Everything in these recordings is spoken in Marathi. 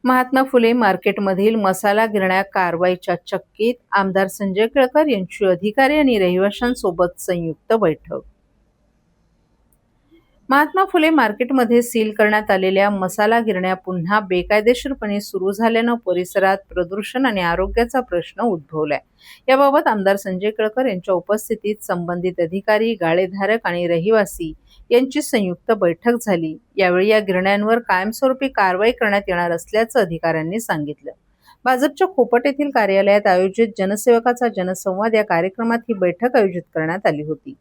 महात्मा फुले मार्केटमधील मसाला गिरण्या कारवाईच्या चक्कीत आमदार संजय केळकर यांची अधिकारी आणि रहिवाशांसोबत संयुक्त बैठक. महात्मा फुले मार्केटमध्ये सील करण्यात आलेल्या मसाला गिरण्या पुन्हा बेकायदेशीरपणे सुरू झाल्यानं परिसरात प्रदूषण आणि आरोग्याचा प्रश्न उद्भवलाय. याबाबत आमदार संजय केळकर यांच्या उपस्थितीत संबंधित अधिकारी, गाळेधारक आणि रहिवासी यांची संयुक्त बैठक झाली. यावेळी या गिरण्यांवर कायमस्वरूपी कारवाई करण्यात येणार असल्याचं अधिकाऱ्यांनी सांगितलं. भाजपच्या खोपट येथील कार्यालयात आयोजित जनसेवकाचा जनसंवाद या कार्यक्रमात ही बैठक आयोजित करण्यात आली होती.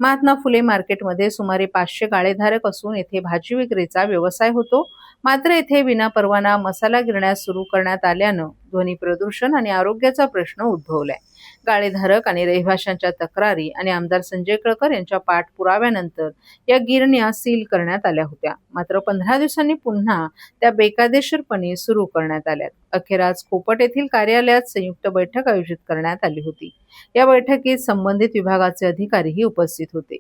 महात्मा फुले मार्केटमध्ये सुमारे 500 गाळेधारक असून येथे भाजी विक्रीचा व्यवसाय होतो. मात्र येथे विनापरवाना मसाला गिरण्या सुरू करण्यात आल्यानं ध्वनी प्रदूषण आणि आरोग्याचा प्रश्न उद्भवलाय. गाळेधारक आणि रहिवाशांच्या तक्रारी आणि आमदार संजय केळकर यांच्या पाठपुराव्यानंतर या गिरण्या सील करण्यात आल्या होत्या. मात्र 15 दिवसांनी पुन्हा त्या बेकायदेशीरपणे सुरू करण्यात आल्यात. अखेर आज खोपट येथील कार्यालयात संयुक्त बैठक आयोजित करण्यात आली होती. या बैठकीत संबंधित विभागाचे अधिकारीही उपस्थित होते.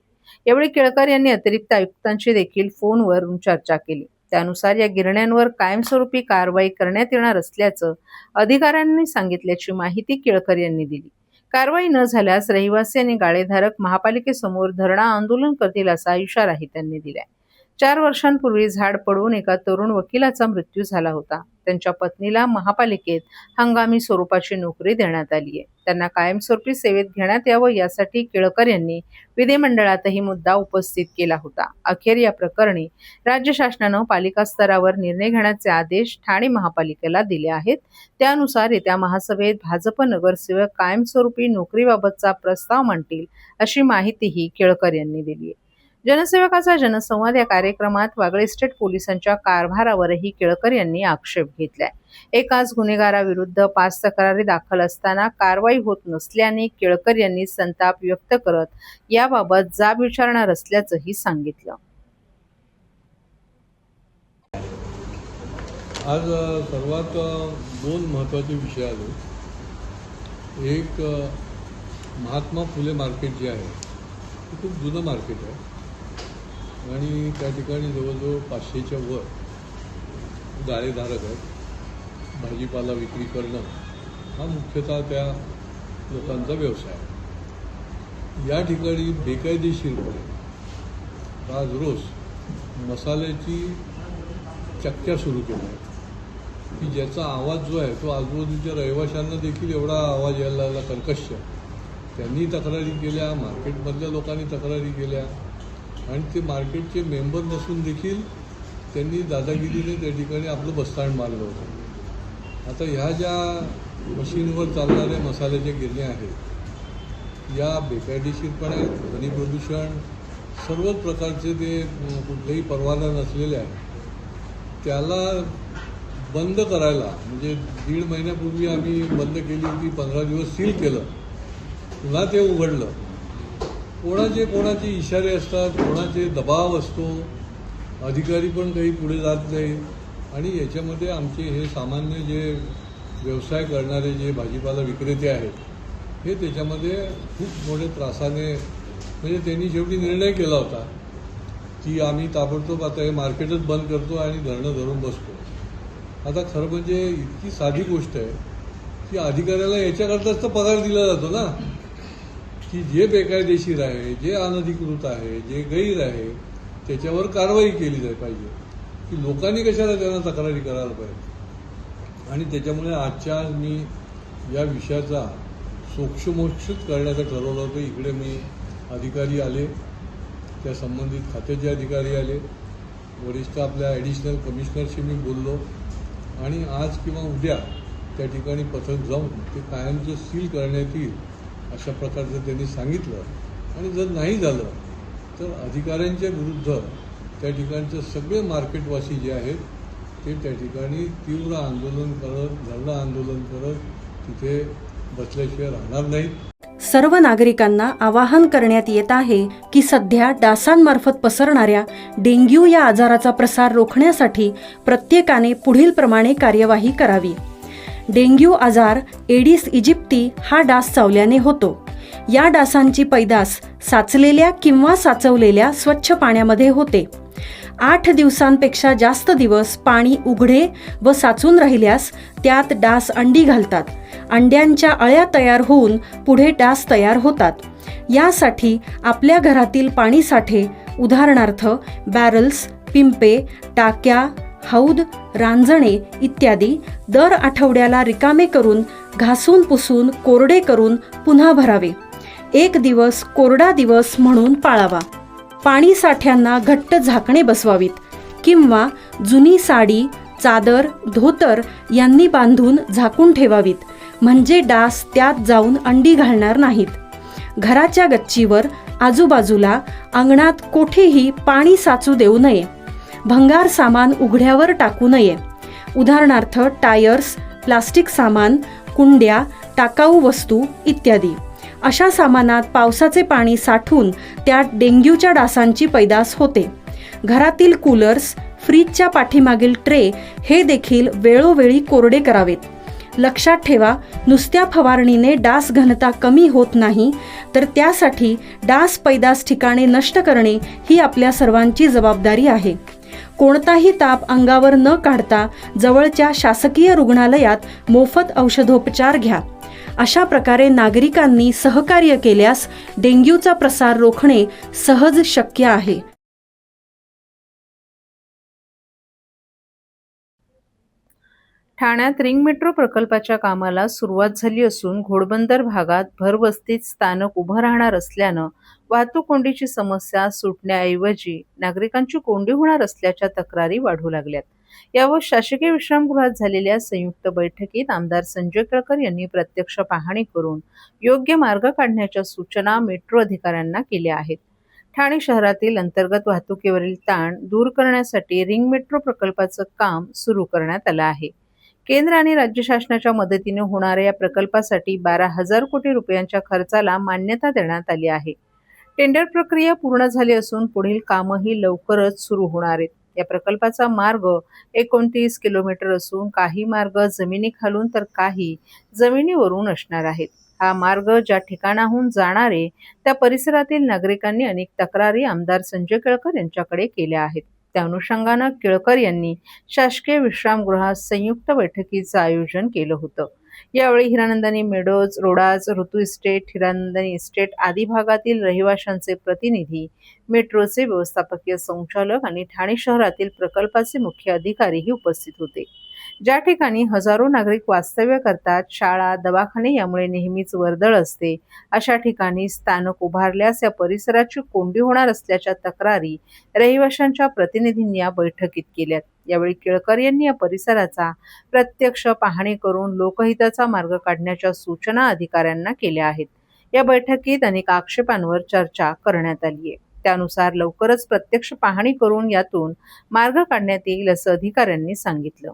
यावेळी केळकर यांनी अतिरिक्त आयुक्तांशी देखील फोनवरून चर्चा केली. त्यानुसार या गिरण्यांवर कायमस्वरूपी कारवाई करण्यात येणार असल्याचं अधिकाऱ्यांनी सांगितल्याची माहिती केळकर यांनी दिली. कारवाई न झाल्यास रहिवासी आणि गाळेधारक महापालिकेसमोर धरणं आंदोलन करतील असा इशाराही त्यांनी दिलाय. 4 वर्षांपूर्वी झाड पडून एका तरुण वकिलाचा मृत्यू झाला होता. त्यांच्या पत्नीला महापालिकेत हंगामी स्वरूपाची नोकरी देण्यात आली आहे. त्यांना कायमस्वरूपी सेवेत घेण्यात यावं यासाठी केळकर यांनी विधिमंडळातही मुद्दा उपस्थित केला होता. अखेर या प्रकरणी राज्य शासनानं पालिका स्तरावर निर्णय घेण्याचे आदेश ठाणे महापालिकेला दिले आहेत. त्यानुसार येत्या महासभेत भाजप नगरसेवक कायमस्वरूपी नोकरीबाबतचा प्रस्ताव मांडतील अशी माहितीही केळकर यांनी दिली आहे. जनसेवकाचा जनसंवाद या कार्यक्रमात वागळे स्टेट पोलिसांच्या कारभारावरही केळकर यांनी आक्षेप घेतलाय. एकाच गुन्हेगाराविरुद्ध 5 तक्रारी दाखल असताना कारवाई होत नसल्याने केळकर यांनी संताप व्यक्त करत याबाबत जाब विचारणार असल्याचंही सांगितलं. आज सर्वात 2 महत्त्वाचे विषय आले. एक, महात्मा फुले मार्केट जे आहे ते खूप जुनं मार्केट आहे आणि त्या ठिकाणी जवळजवळ 500च्या वर गाळेधारक आहेत. भाजीपाला विक्री करणं हा मुख्यतः त्या लोकांचा व्यवसाय आहे. या ठिकाणी बेकायदेशीरपणे आज रोज मसाल्याची चक्क्या सुरू केल्या आहेत की ज्याचा आवाज जो आहे तो आजूबाजूच्या रहिवाशांना देखील एवढा आवाज यायला लागला, कर्कश. त्यांनी तक्रारी केल्या, मार्केटमधल्या लोकांनी तक्रारी केल्या आणि ते मार्केटचे मेंबर नसून देखील त्यांनी दादागिरीने त्या ठिकाणी आपलं बस्तांड मारलं होतं. आता ह्या ज्या मशीनवर चालणाऱ्या मसाल्याच्या गिरण्या आहेत या बेकायदेशीरपणे आहेत. ध्वनी प्रदूषण, सर्वच प्रकारचे ते कुठलेही परवाना नसलेले आहेत. त्याला बंद करायला म्हणजे 1.5 महिन्यापूर्वी आम्ही बंद केली होती, 15 दिवस सील केलं, पुन्हा ते उघडलं. कोणाचे इशारे असतात, कोणाचे दबाव असतो, अधिकारी पण काही पुढे जात नाही आणि याच्यामध्ये आमचे हे सामान्य जे व्यवसाय करणारे जे भाजीपाला विक्रेते आहेत हे त्याच्यामध्ये खूप मोठे त्रासाने म्हणजे त्यांनी शेवटी निर्णय केला होता की आम्ही ताबडतोब आता हे मार्केटच बंद करतो आणि धरणं धरून बसतो. आता खरं म्हणजे इतकी साधी गोष्ट आहे की अधिकाऱ्याला याच्याकरताच तर पगार दिला जातो ना की जे बेकायदेशीर आहे, जे अनधिकृत आहे, जे गैर आहे त्याच्यावर कारवाई केली जाय पाहिजे की लोकांनी कशाला त्यांना तक्रारी करायला पाहिजे. आणि त्याच्यामुळे आजच्या मी या विषयाचा सोक्षमोक्षच करण्याचं ठरवलं होतं. इकडे मी अधिकारी आले, त्या संबंधित खात्याचे अधिकारी आले, वरिष्ठ आपल्या ॲडिशनल कमिशनरशी मी बोललो आणि आज किंवा उद्या त्या ठिकाणी पथक जाऊन ते कायमचं सील करण्यात येईल अशा प्रकारचं त्यांनी सांगितलं. आणि जर नाही झालं तर अधिकाऱ्यांच्या विरुद्ध त्या ठिकाणचे सगळे मार्केटवासी जे आहेत ते त्या ठिकाणी तीव्र आंदोलन करत, धरणं आंदोलन करत तिथे बसल्याशिवाय राहणार नाहीत. सर्व नागरिकांना आवाहन करण्यात येत आहे की सध्या डासांमार्फत पसरणाऱ्या डेंग्यू या आजाराचा प्रसार रोखण्यासाठी प्रत्येकाने पुढील प्रमाणे कार्यवाही करावी. डेंग्यू आजार एडिस इजिप्ती हा डास चावल्याने होतो. या डासांची पैदास साचलेल्या किंवा साचवलेल्या स्वच्छ पाण्यामध्ये होते. 8 दिवसांपेक्षा जास्त दिवस पाणी उघडे व साचून राहिल्यास त्यात डास अंडी घालतात. अंड्यांच्या अळ्या तयार होऊन पुढे डास तयार होतात. यासाठी आपल्या घरातील पाणी साठे उदाहरणार्थ बॅरल्स, पिंपे, टाक्या, हौद, रांजणे इत्यादी दर आठवड्याला रिकामे करून घासून पुसून कोरडे करून पुन्हा भरावे. 1 दिवस कोरडा दिवस म्हणून पाळावा. पाणी साठ्यांना घट्ट झाकणे बसवावीत किंवा जुनी साडी, चादर, धोतर यांनी बांधून झाकून ठेवावीत, म्हणजे डास त्यात जाऊन अंडी घालणार नाहीत. घराच्या गच्चीवर, आजूबाजूला, अंगणात कोठेही पाणी साचू देऊ नये. भंगार सामान उघड्यावर टाकू नये. उदाहरणार्थ टायर्स, प्लास्टिक सामान, कुंड्या, टाकाऊ वस्तू इत्यादी. अशा सामानात पावसाचे पाणी साठून त्यात डेंग्यूच्या डासांची पैदास होते. घरातील कूलर्स, फ्रीजच्या पाठीमागील ट्रे हे देखील वेळोवेळी कोरडे करावेत. लक्षात ठेवा, नुसत्या फवारणीने डास घनता कमी होत नाही, तर त्यासाठी डास पैदास ठिकाणे नष्ट करणे ही आपल्या सर्वांची जबाबदारी आहे. कोणताही ताप अंगावर न काढता जवळच्या शासकीय रुग्णालयात मोफत औषधोपचार घ्या. अशा प्रकारे नागरिकांनी सहकार्य केल्यास डेंग्यूचा प्रसार रोखणे सहज शक्य आहे. ठाण्यात रिंग मेट्रो प्रकल्पाच्या कामाला सुरुवात झाली असून घोडबंदर भागात भरवस्तीत स्थानक उभं राहणार असल्यानं वाहतूक कोंडीची समस्या सुटण्याऐवजी नागरिकांची कोंडी होणार असल्याच्या तक्रारी वाढू लागल्यात. यावर शासकीय विश्रामगृहात झालेल्या संयुक्त बैठकीत आमदार संजय केळकर यांनी प्रत्यक्ष पाहणी करून योग्य मार्ग काढण्याच्या सूचना मेट्रो अधिकाऱ्यांना केल्या आहेत. ठाणे शहरातील अंतर्गत वाहतुकीवरील ताण दूर करण्यासाठी रिंग मेट्रो प्रकल्पाचं काम सुरू करण्यात आलं आहे. केंद्र आणि राज्य शासनाच्या मदतीने होणाऱ्या या प्रकल्पासाठी 12,000 कोटी रुपयांच्या खर्चाला मान्यता देण्यात आली आहे. टेंडर प्रक्रिया पूर्ण झाली असून पुढील कामही लवकरच सुरू होणार आहेत. या प्रकल्पाचा मार्ग 29 किलोमीटर असून काही मार्ग जमिनीखालून तर काही जमिनीवरून असणार आहेत. हा मार्ग ज्या ठिकाणाहून जाणारे त्या परिसरातील नागरिकांनी अनेक तक्रारी आमदार संजय केळकर यांच्याकडे केल्या आहेत. त्या अनुषंगानं केळकर यांनी शासकीय विश्रामगृहात संयुक्त बैठकीचं आयोजन केलं होतं. यावेळी हिरानंदानी मेडोज, रोडाज, ऋतू इस्टेट, हिरानंदानी इस्टेट आदी भागातील रहिवाशांचे प्रतिनिधी, मेट्रोचे व्यवस्थापकीय संचालक आणि ठाणे शहरातील प्रकल्पाचे मुख्य अधिकारीही उपस्थित होते. ज्या ठिकाणी हजारो नागरिक वास्तव्य करतात, शाळा, दवाखाने यामुळे नेहमीच वर्दळ असते, अशा ठिकाणी स्थानक उभारल्यास या परिसराची कोंडी होणार असल्याच्या तक्रारी रहिवाशांच्या प्रतिनिधींनी या बैठकीत केल्यात. यावेळी केळकर यांनी या परिसराचा प्रत्यक्ष पाहणी करून लोकहिताचा मार्ग काढण्याच्या सूचना अधिकाऱ्यांना केल्या आहेत. या बैठकीत अनेक आक्षेपांवर चर्चा करण्यात आली आहे. त्यानुसार लवकरच प्रत्यक्ष पाहणी करून यातून मार्ग काढण्यात येईल असं अधिकाऱ्यांनी सांगितलं.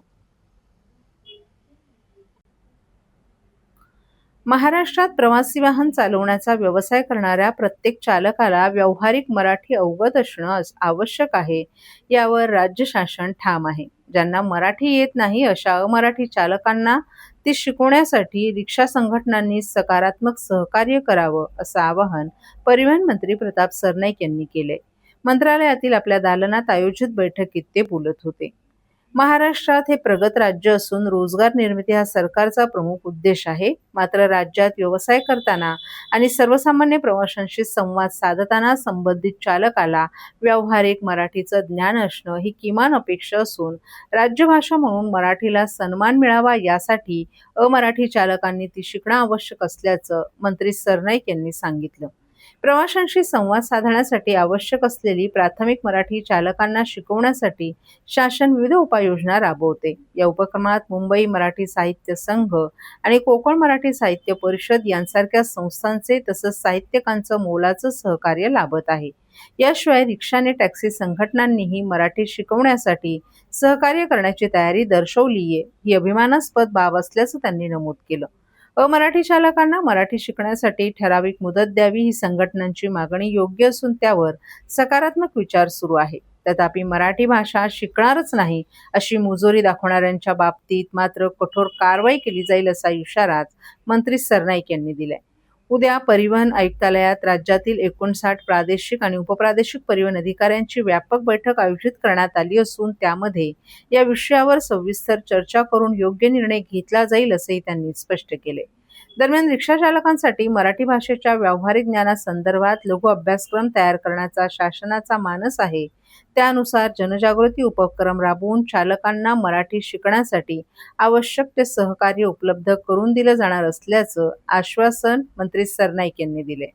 महाराष्ट्रात प्रवासी वाहन चालवण्याचा व्यवसाय करणाऱ्या प्रत्येक चालकाला व्यावहारिक मराठी अवगत असणं आवश्यक आहे, यावर राज्य शासन ठाम आहे. ज्यांना मराठी येत नाही अशा अमराठी चालकांना ती शिकवण्यासाठी रिक्षा संघटनांनी सकारात्मक सहकार्य करावं, असं आवाहन परिवहन मंत्री प्रताप सरनाईक यांनी केलंय. मंत्रालयातील आपल्या दालनात आयोजित बैठकीत ते बोलत होते. महाराष्ट्रात हे प्रगत राज्य असून रोजगार निर्मिती हा सरकारचा प्रमुख उद्देश आहे. मात्र राज्यात व्यवसाय करताना आणि सर्वसामान्य प्रवाशांशी संवाद साधताना संबंधित चालकाला व्यावहारिक मराठीचं ज्ञान असणं ही किमान अपेक्षा असून राज्यभाषा म्हणून मराठीला सन्मान मिळावा यासाठी अमराठी चालकांनी ती शिकणं आवश्यक असल्याचं मंत्री सरनाईक यांनी सांगितलं. प्रवाशांशी संवाद साधण्यासाठी आवश्यक असलेली प्राथमिक मराठी चालकांना शिकवण्यासाठी शासन विविध उपाययोजना राबवते. या उपक्रमात मुंबई मराठी साहित्य संघ आणि कोकण मराठी साहित्य परिषद यांसारख्या संस्थांचे तसंच साहित्यिकांचं मोलाचं सहकार्य लाभत आहे. याशिवाय रिक्षा आणि टॅक्सी संघटनांनीही मराठी शिकवण्यासाठी सहकार्य करण्याची तयारी दर्शवलीये. ही अभिमानास्पद बाब असल्याचं त्यांनी नमूद केलं. अमराठी चालकांना मराठी शिकण्यासाठी ठराविक मुदत द्यावी ही संघटनांची मागणी योग्य असून त्यावर सकारात्मक विचार सुरू आहे. तथापि मराठी भाषा शिकणारच नाही अशी मुजोरी दाखवणाऱ्यांच्या बाबतीत मात्र कठोर कारवाई केली जाईल असा इशारा मंत्री सरनाईक यांनी दिलाय. उद्या परिवहन आयुक्तालयात राज्यातील 59 प्रादेशिक आणि उपप्रादेशिक परिवहन अधिकाऱ्यांची व्यापक बैठक आयोजित करण्यात आली असून त्यामध्ये या विषयावर सविस्तर चर्चा करून योग्य निर्णय घेतला जाईल असंही त्यांनी स्पष्ट केले. दरम्यान रिक्षा चालकांसाठी मराठी भाषेच्या व्यावहारिक ज्ञानासंदर्भात लघु अभ्यासक्रम तयार करण्याचा शासनाचा मानस आहे. त्यानुसार जनजागृती उपक्रम राबवून चालकांना मराठी शिकण्यासाठी आवश्यक ते सहकार्य उपलब्ध करून दिलं जाणार असल्याचं आश्वासन मंत्री सरनाईक यांनी दिले.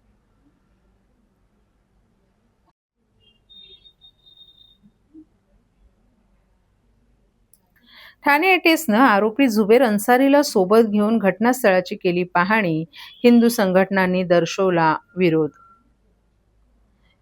ठाणे एटीएसनं आरोपी जुबेर अन्सारीला सोबत घेऊन घटनास्थळाची केली पाहणी. हिंदू संघटनांनी दर्शवला विरोध.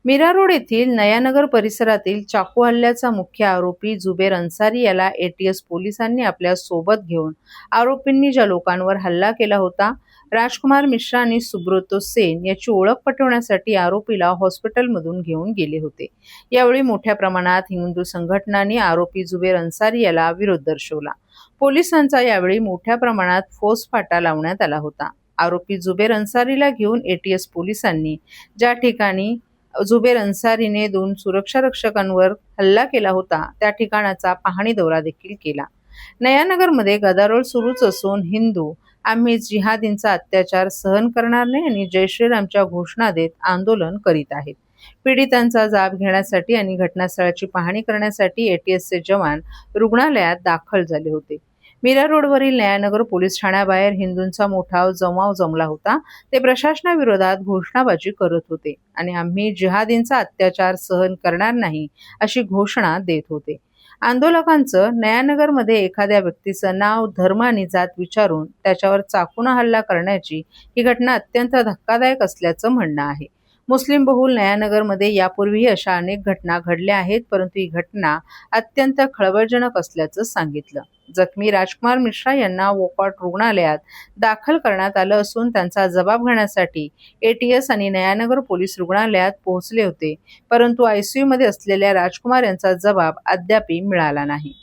मीरा रोड येथील नयानगर परिसरातील चाकू हल्ल्याचा मुख्य आरोपी जुबेर अन्सारी याला एटीएस पोलिसांनी आपल्या सोबत घेऊन आरोपींनी ज्या लोकांवर हल्ला केला होता, राजकुमार मिश्रा आणि सुब्रतो सेन याची ओळख पटवण्यासाठी आरोपीला हॉस्पिटलमधून घेऊन गेले होते. यावेळी मोठ्या प्रमाणात हिंदू संघटनांनी आरोपी जुबेर अन्सारी याला विरोध दर्शवला. पोलिसांचा यावेळी मोठ्या प्रमाणात फौजफाटा लावण्यात आला होता. आरोपी जुबेर अन्सारीला घेऊन एटीएस पोलिसांनी ज्या ठिकाणी जुबेर अन्सारीने 2 सुरक्षा रक्षकांवर हल्ला केला होता त्या ठिकाणाचा पाहणी दौरा देखील केला. नयानगरमध्ये गदारोळ सुरूच असून हिंदू आम्ही जिहादींचा अत्याचार सहन करणार नाही आणि जय श्रीरामच्या घोषणा देत आंदोलन करीत आहेत. पीडितांचा जाब घेण्यासाठी आणि घटनास्थळाची पाहणी करण्यासाठी एटीएसचे जवान रुग्णालयात दाखल झाले होते. मीरा रोडवरील नयानगर पोलीस ठाण्याबाहेर हिंदूंचा मोठा जमाव जमला होता. ते प्रशासनाविरोधात घोषणाबाजी करत होते आणि आम्ही जिहादींचा अत्याचार सहन करणार नाही अशी घोषणा देत होते. आंदोलकांचं नयानगरमध्ये एखाद्या व्यक्तीचं नाव, धर्म आणि जात विचारून त्याच्यावर चाकूने हल्ला करण्याची ही घटना अत्यंत धक्कादायक असल्याचं म्हणणं आहे. मुस्लिम बहुल नयानगरमध्ये यापूर्वीही अशा अनेक घटना घडल्या आहेत, परंतु ही घटना अत्यंत खळबळजनक असल्याचं सांगितलं. जखमी राजकुमार मिश्रा यांना वोकॉट रुग्णालयात दाखल करण्यात आलं असून त्यांचा जबाब घेण्यासाठी एटीएस आणि नयानगर पोलीस रुग्णालयात पोहोचले होते, परंतु आयसीयूमध्ये असलेल्या राजकुमार यांचा जबाब अद्याप मिळाला नाही.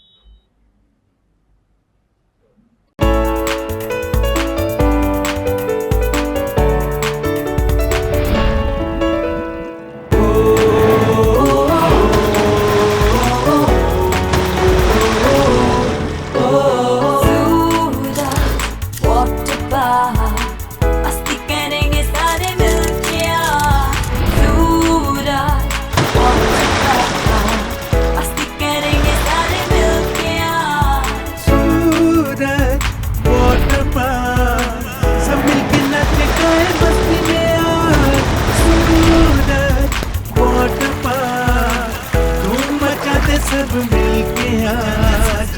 सब मिलके आज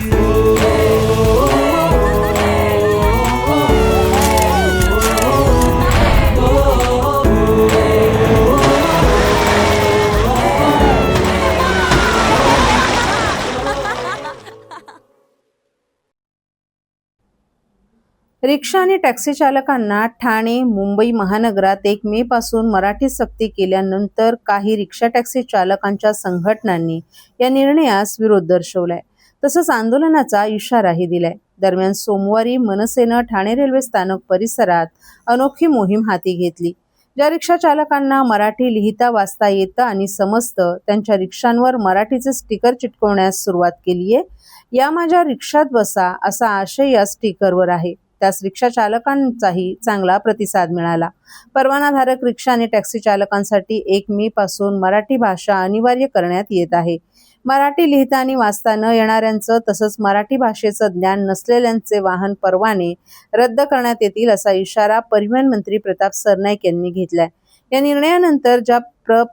रिक्षा आणि टॅक्सी चालकांना ठाणे, मुंबई महानगरात 1 मे पासून मराठी सक्ती केल्यानंतर काही रिक्षा टॅक्सी चालकांच्या संघटनांनी या निर्णयास विरोध दर्शवलाय. तसंच आंदोलनाचा इशाराही दिलाय. दरम्यान सोमवारी मनसेनं ठाणे रेल्वे स्थानक परिसरात अनोखी मोहीम हाती घेतली. ज्या रिक्षा चालकांना मराठी लिहिता वाचता येतं आणि समजतं त्यांच्या रिक्षांवर मराठीचे स्टिकर चिटकवण्यास सुरुवात केलीये. या माझ्या रिक्षात बसा असा आशय या स्टिकरवर आहे. त्यास रिक्षा चालकांचाही चांगला प्रतिसाद मिळाला. परवानाधारक रिक्षा आणि टॅक्सी चालकांसाठी 1 मे पासून मराठी भाषा अनिवार्य करण्यात येत आहे. मराठी लिहिता आणि वाचता न येणाऱ्यांचं तसंच मराठी भाषेचं ज्ञान नसलेल्यांचे वाहन परवाने रद्द करण्यात येतील असा इशारा परिवहन मंत्री प्रताप सरनाईक यांनी घेतलाय. या निर्णयानंतर ज्या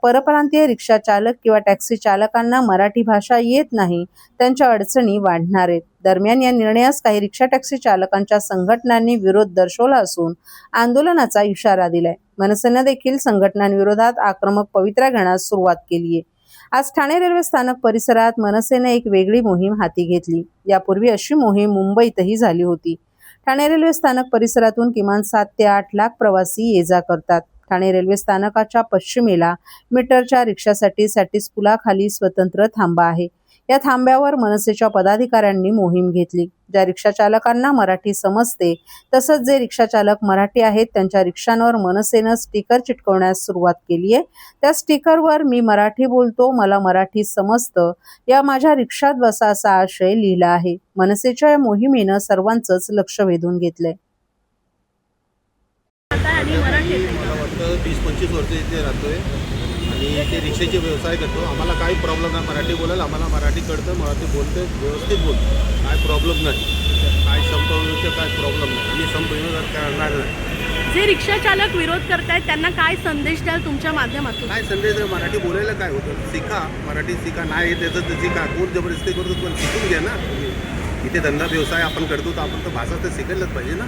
परप्रांतीय रिक्षा चालक किंवा टॅक्सी चालकांना मराठी भाषा येत नाही त्यांच्या अडचणी वाढणार आहेत. दरम्यान या निर्णयास काही रिक्षा टॅक्सी चालकांच्या संघटनांनी विरोध दर्शवला असून आंदोलनाचा इशारा दिलाय. मनसेनं देखील संघटनांविरोधात आक्रमक पवित्रा घेण्यास सुरुवात केली आहे. आज ठाणे रेल्वे स्थानक परिसरात मनसेने एक वेगळी मोहीम हाती घेतली. यापूर्वी अशी मोहीम मुंबईतही झाली होती. ठाणे रेल्वे स्थानक परिसरातून किमान 7 ते 8 लाख प्रवासी ये-जा करतात. ठाणे रेल्वे स्थानकाच्या पश्चिमेला मीटरच्या रिक्षासाठी सॅटिस पुलाखाली स्वतंत्र थांबा आहे. या थांब्यावर मनसेच्या पदाधिकाऱ्यांनी मोहीम घेतली. ज्या रिक्षा चालकांना मराठी समजते तसंच जे रिक्षा चालक मराठी आहेत त्यांच्या रिक्षांवर मनसेनं स्टिकर चिटकवण्यास सुरुवात केली आहे. त्या स्टिकरवर मी मराठी बोलतो, मला मराठी समजतं, या माझ्या रिक्षात बसा असा आशय लिहिला आहे. मनसेच्या या मोहिमेनं सर्वांचंच लक्ष वेधून घेतलंय. मला वाटतं 20-25 वर्ष इथे राहतोय आणि ते रिक्षाचे व्यवसाय करतो. आम्हाला काही प्रॉब्लेम नाही मराठी बोलायला. आम्हाला मराठी कळतं, मराठी बोलते, व्यवस्थित बोलतो, काय प्रॉब्लेम नाही. काय संपविरोध काय प्रॉब्लेम नाही. आम्ही संपविरोध करणार नाही. जे रिक्षा चालक विरोध करतायत त्यांना काय संदेश द्याल तुमच्या माध्यमातून? काय संदेश आहे, मराठी बोलायला काय होतं, शिका, मराठी शिका. नाही येत त्याचं तर शिका. कोण जबरदस्ती करतो, पण शिकून घ्या ना. इथे धंदा व्यवसाय आपण करतो तर आपण तर भाषा तर शिकायलाच पाहिजे ना.